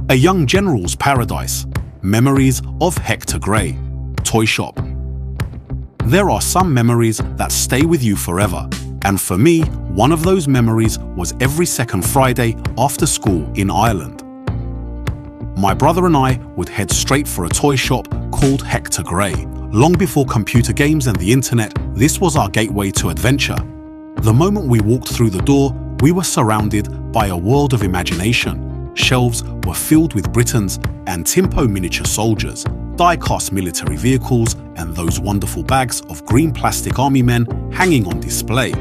A young general's paradise. Memories of Hector Grey. Toy shop. There are some memories that stay with you forever. And for me, one of those memories was every second Friday after school in Ireland. My brother and I would head straight for a toy shop called Hector Grey. Long before computer games and the internet, this was our gateway to adventure. The moment we walked through the door, we were surrounded by a world of imagination. Shelves were filled with Britains and Timpo miniature soldiers, die-cast military vehicles, and those wonderful bags of green plastic army men hanging on display.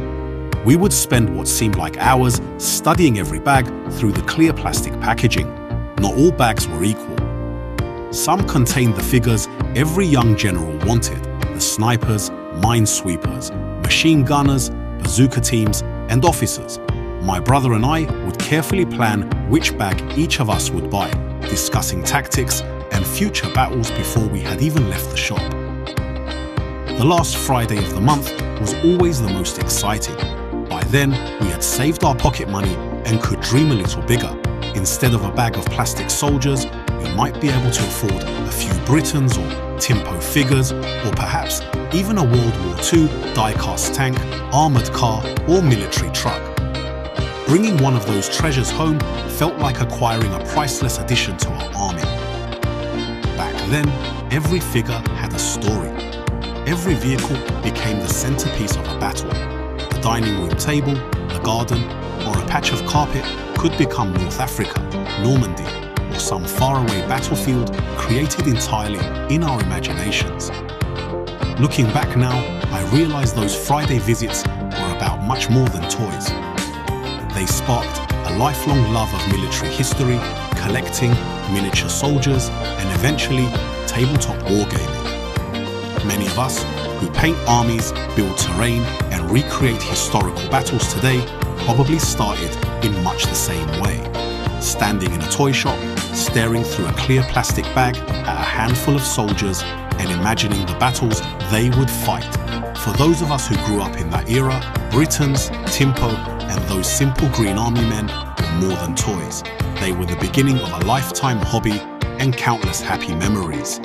We would spend what seemed like hours studying every bag through the clear plastic packaging. Not all bags were equal. Some contained the figures every young general wanted: the snipers, minesweepers, machine gunners, bazooka teams, and officers. My brother and I would carefully plan which bag each of us would buy, discussing tactics and future battles before we had even left the shop. The last Friday of the month was always the most exciting. By then, we had saved our pocket money and could dream a little bigger. Instead of a bag of plastic soldiers, we might be able to afford a few Britains or Timpo figures, or perhaps even a World War II die-cast tank, armoured car, or military truck. Bringing one of those treasures home felt like acquiring a priceless addition to our army. Back then, every figure had a story. Every vehicle became the centerpiece of a battle. The dining room table, a garden, or a patch of carpet could become North Africa, Normandy, or some faraway battlefield created entirely in our imaginations. Looking back now, I realize those Friday visits were about much more than toys. They sparked a lifelong love of military history, collecting, miniature soldiers, and eventually tabletop wargaming. Many of us who paint armies, build terrain, and recreate historical battles today probably started in much the same way. Standing in a toy shop, staring through a clear plastic bag at a handful of soldiers and imagining the battles they would fight. For those of us who grew up in that era, Britains, Timpo, and those simple green army men were more than toys. They were the beginning of a lifetime hobby and countless happy memories.